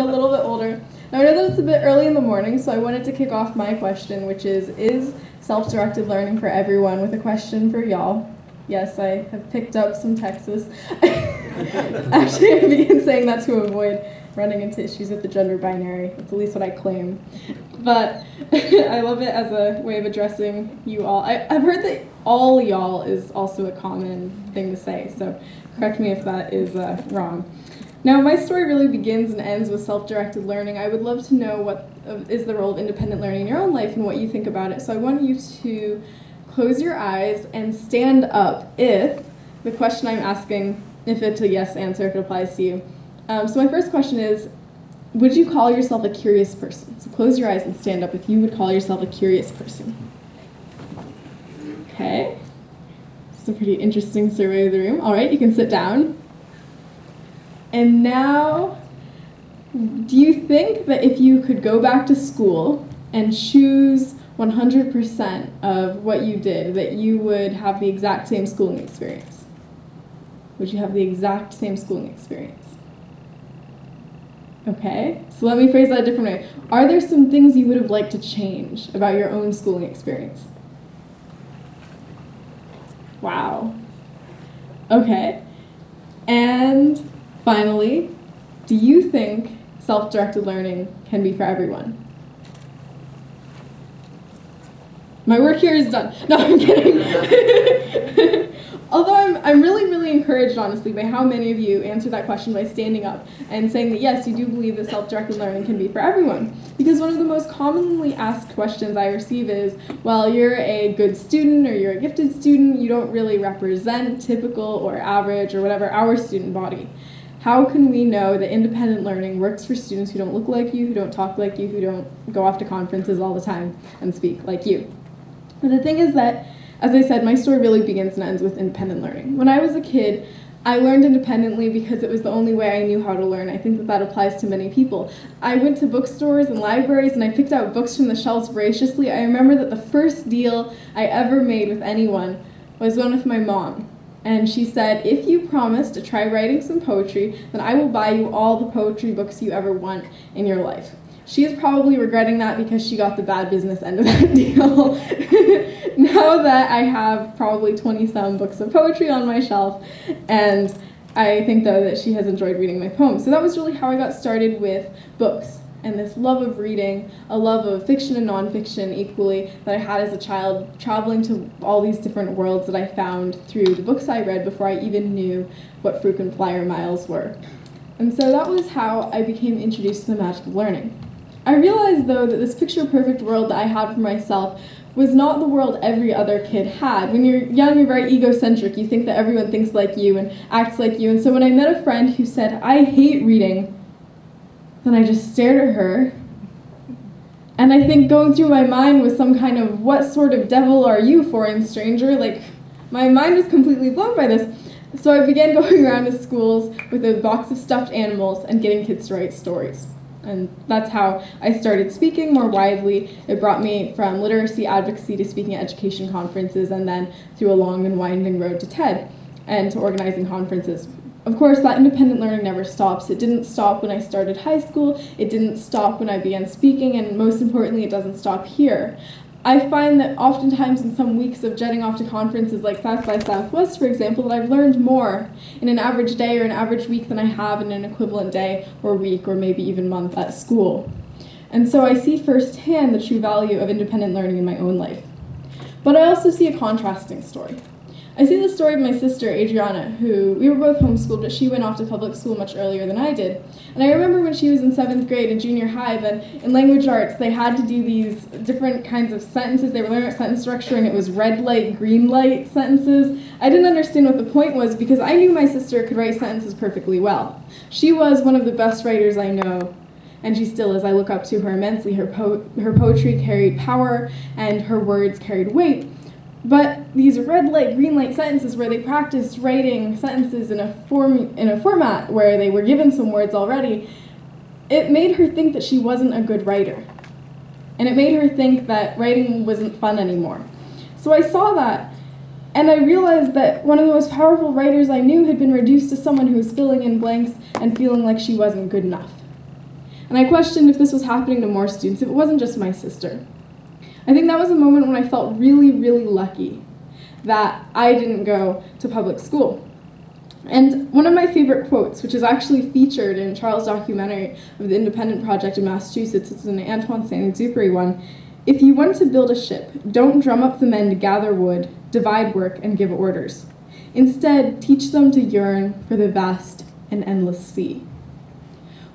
and a little bit older. Now I know that it's a bit early in the morning, so I wanted to kick off my question, which is self-directed learning for everyone, with a question for y'all. Yes, I have picked up some Texas. Actually, I began saying that to avoid running into issues with the gender binary. That's at least what I claim. But I love it as a way of addressing you all. I've heard that all y'all is also a common thing to say, so correct me if that is wrong. Now, my story really begins and ends with self-directed learning. I would love to know what is the role of independent learning in your own life and what you think about it. So I want you to close your eyes and stand up if the question I'm asking, if it's a yes answer, if it applies to you. So my first question is, would you call yourself a curious person? So close your eyes and stand up if you would call yourself a curious person. Okay. It's a pretty interesting survey of the room. All right, you can sit down. And now, do you think that if you could go back to school and choose 100% of what you did, that you would have the exact same schooling experience? Would you have the exact same schooling experience? Okay, so let me phrase that a different way. Are there some things you would have liked to change about your own schooling experience? Wow. Okay. And finally, do you think self-directed learning can be for everyone? My work here is done. No, I'm kidding. Although I'm really encouraged, honestly, by how many of you answered that question by standing up and saying that yes, you do believe that self-directed learning can be for everyone. Because one of the most commonly asked questions I receive is, well, you're a good student or you're a gifted student, you don't really represent typical or average or whatever our student body. How can we know that independent learning works for students who don't look like you, who don't talk like you, who don't go off to conferences all the time and speak like you? But the thing is that, as I said, my story really begins and ends with independent learning. When I was a kid, I learned independently because it was the only way I knew how to learn. I think that applies to many people. I went to bookstores and libraries and I picked out books from the shelves voraciously. I remember that the first deal I ever made with anyone was one with my mom. And she said, if you promise to try writing some poetry, then I will buy you all the poetry books you ever want in your life. She is probably regretting that because she got the bad business end of that deal. Now that I have probably 20-some books of poetry on my shelf, and I think, though, that she has enjoyed reading my poems. So that was really how I got started with books and this love of reading, a love of fiction and nonfiction equally that I had as a child, traveling to all these different worlds that I found through the books I read before I even knew what frequent flyer miles were. And so that was how I became introduced to the magic of learning. I realized, though, that this picture-perfect world that I had for myself was not the world every other kid had. When you're young, you're very egocentric. You think that everyone thinks like you and acts like you. And so when I met a friend who said, I hate reading, then I just stared at her. And I think going through my mind was some kind of, what sort of devil are you, foreign stranger? Like, my mind was completely blown by this. So I began going around to schools with a box of stuffed animals and getting kids to write stories. And that's how I started speaking more widely. It brought me from literacy advocacy to speaking at education conferences, and then through a long and winding road to TED and to organizing conferences. Of course, that independent learning never stops. It didn't stop when I started high school, it didn't stop when I began speaking, and most importantly, it doesn't stop here. I find that oftentimes in some weeks of jetting off to conferences like South by Southwest, for example, that I've learned more in an average day or an average week than I have in an equivalent day or week or maybe even month at school. And so I see firsthand the true value of independent learning in my own life. But I also see a contrasting story. I see the story of my sister, Adriana, who we were both homeschooled, but she went off to public school much earlier than I did. And I remember when she was in 7th grade in junior high that in language arts they had to do these different kinds of sentences. They were learning sentence structure, and it was red light, green light sentences. I didn't understand what the point was because I knew my sister could write sentences perfectly well. She was one of the best writers I know, and she still is. I look up to her immensely. Her poetry carried power, and her words carried weight. But these red light, green light sentences where they practiced writing sentences in a format where they were given some words already, it made her think that she wasn't a good writer. And it made her think that writing wasn't fun anymore. So I saw that, and I realized that one of the most powerful writers I knew had been reduced to someone who was filling in blanks and feeling like she wasn't good enough. And I questioned if this was happening to more students, if it wasn't just my sister. I think that was a moment when I felt really, really lucky that I didn't go to public school. And one of my favorite quotes, which is actually featured in Charles' documentary of the Independent Project in Massachusetts, it's an Antoine Saint-Exupéry one: "If you want to build a ship, don't drum up the men to gather wood, divide work, and give orders. Instead, teach them to yearn for the vast and endless sea."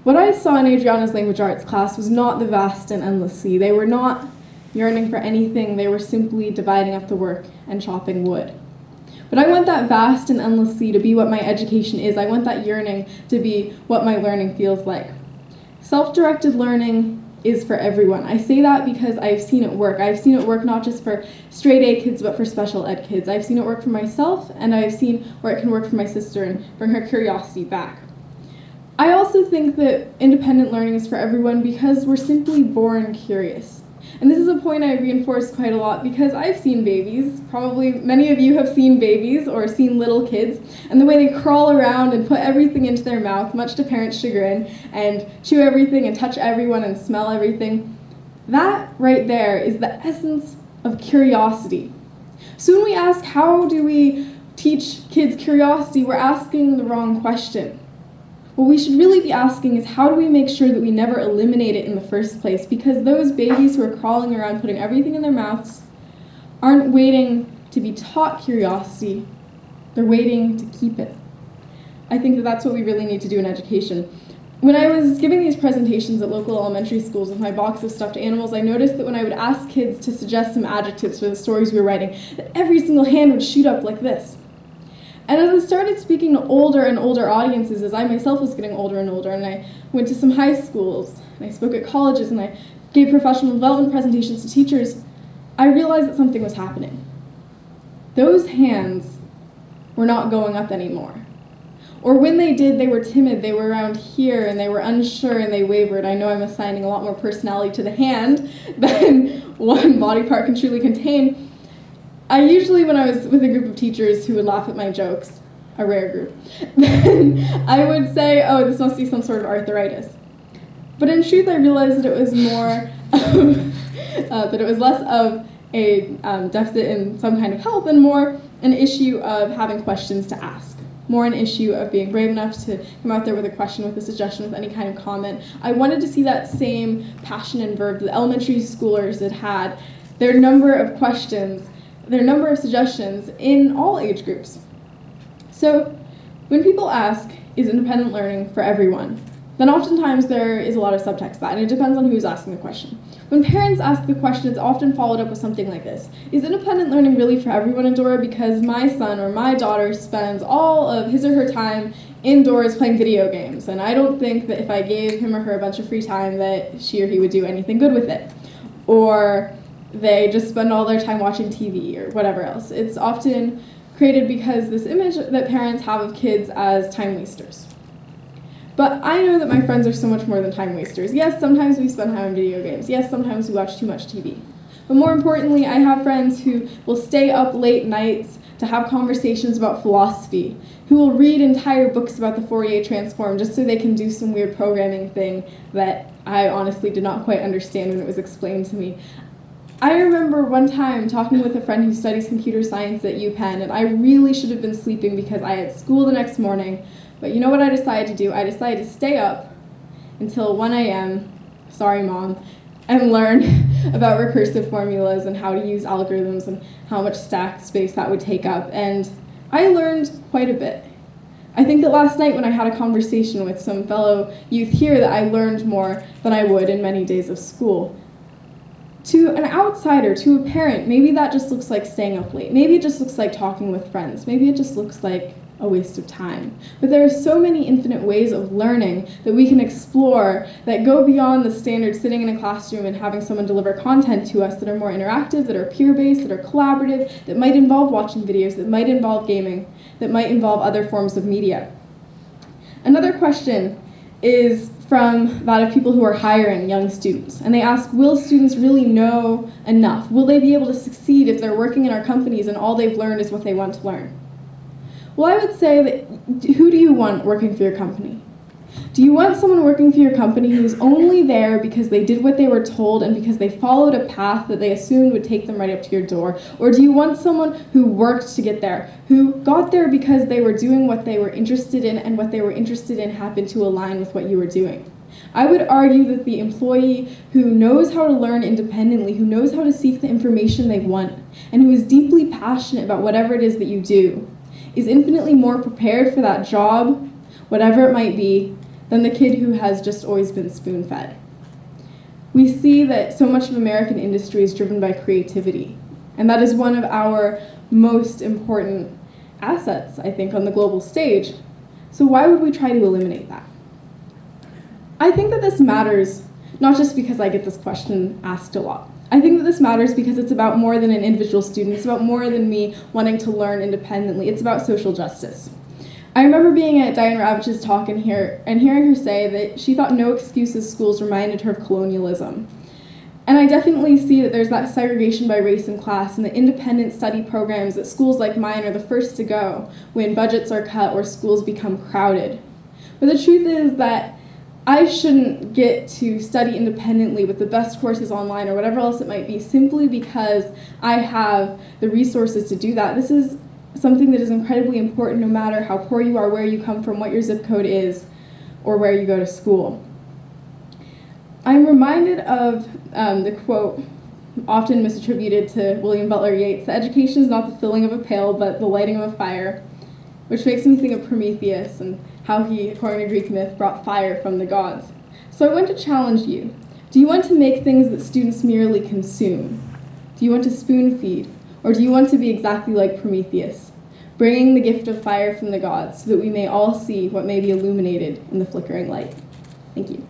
What I saw in Adriana's language arts class was not the vast and endless sea. They were not yearning for anything, they were simply dividing up the work and chopping wood. But I want that vast and endless sea to be what my education is. I want that yearning to be what my learning feels like. Self-directed learning is for everyone. I say that because I've seen it work. I've seen it work not just for straight A kids, but for special ed kids. I've seen it work for myself, and I've seen where it can work for my sister and bring her curiosity back. I also think that independent learning is for everyone because we're simply born curious. And this is a point I reinforce quite a lot because I've seen babies. Probably many of you have seen babies or seen little kids, and the way they crawl around and put everything into their mouth, much to parents' chagrin, and chew everything and touch everyone and smell everything. That right there is the essence of curiosity. So when we ask, how do we teach kids curiosity, we're asking the wrong question. What we should really be asking is, how do we make sure that we never eliminate it in the first place? Because those babies who are crawling around putting everything in their mouths aren't waiting to be taught curiosity, they're waiting to keep it. I think that that's what we really need to do in education. When I was giving these presentations at local elementary schools with my box of stuffed animals, I noticed that when I would ask kids to suggest some adjectives for the stories we were writing, that every single hand would shoot up like this. And as I started speaking to older and older audiences, as I myself was getting older and older, and I went to some high schools, and I spoke at colleges, and I gave professional development presentations to teachers, I realized that something was happening. Those hands were not going up anymore. Or when they did, they were timid, they were around here, and they were unsure, and they wavered. I know I'm assigning a lot more personality to the hand than one body part can truly contain. I usually, when I was with a group of teachers who would laugh at my jokes, a rare group, then I would say, oh, this must be some sort of arthritis. But in truth, I realized that it was more, that it was less of a deficit in some kind of health and more an issue of having questions to ask. More an issue of being brave enough to come out there with a question, with a suggestion, with any kind of comment. I wanted to see that same passion and verve that elementary schoolers had, their number of questions, their number of suggestions in all age groups. So when people ask, is independent learning for everyone? Then oftentimes there is a lot of subtext to that, and it depends on who's asking the question. When parents ask the question, it's often followed up with something like this: is independent learning really for everyone, Adora? Because my son or my daughter spends all of his or her time indoors playing video games, and I don't think that if I gave him or her a bunch of free time that she or he would do anything good with it. Or they just spend all their time watching TV or whatever else. It's often created because this image that parents have of kids as time wasters. But I know that my friends are so much more than time wasters. Yes, sometimes we spend time on video games. Yes, sometimes we watch too much TV. But more importantly, I have friends who will stay up late nights to have conversations about philosophy, who will read entire books about the Fourier transform just so they can do some weird programming thing that I honestly did not quite understand when it was explained to me. I remember one time talking with a friend who studies computer science at UPenn, and I really should have been sleeping because I had school the next morning. But you know what I decided to do? I decided to stay up until 1 a.m., sorry mom, and learn about recursive formulas and how to use algorithms and how much stack space that would take up. And I learned quite a bit. I think that last night when I had a conversation with some fellow youth here that I learned more than I would in many days of school. To an outsider, to a parent, maybe that just looks like staying up late. Maybe it just looks like talking with friends. Maybe it just looks like a waste of time. But there are so many infinite ways of learning that we can explore that go beyond the standard sitting in a classroom and having someone deliver content to us that are more interactive, that are peer-based, that are collaborative, that might involve watching videos, that might involve gaming, that might involve other forms of media. Another question is from that of people who are hiring young students. And they ask, will students really know enough? Will they be able to succeed if they're working in our companies and all they've learned is what they want to learn? Well, I would say that, who do you want working for your company? Do you want someone working for your company who's only there because they did what they were told and because they followed a path that they assumed would take them right up to your door? Or do you want someone who worked to get there, who got there because they were doing what they were interested in and what they were interested in happened to align with what you were doing? I would argue that the employee who knows how to learn independently, who knows how to seek the information they want, and who is deeply passionate about whatever it is that you do, is infinitely more prepared for that job, whatever it might be, than the kid who has just always been spoon-fed. We see that so much of American industry is driven by creativity, and that is one of our most important assets, I think, on the global stage. So why would we try to eliminate that? I think that this matters, not just because I get this question asked a lot. I think that this matters because it's about more than an individual student. It's about more than me wanting to learn independently. It's about social justice. I remember being at Diane Ravitch's talk in here and hearing her say that she thought no excuses schools reminded her of colonialism. And I definitely see that there's that segregation by race and class and the independent study programs that schools like mine are the first to go when budgets are cut or schools become crowded. But the truth is that I shouldn't get to study independently with the best courses online or whatever else it might be simply because I have the resources to do that. This is something that is incredibly important no matter how poor you are, where you come from, what your zip code is, or where you go to school. I'm reminded of the quote often misattributed to William Butler Yeats, that education is not the filling of a pail but the lighting of a fire, which makes me think of Prometheus and how he, according to Greek myth, brought fire from the gods. So I want to challenge you. Do you want to make things that students merely consume? Do you want to spoon feed? Or do you want to be exactly like Prometheus, bringing the gift of fire from the gods so that we may all see what may be illuminated in the flickering light? Thank you.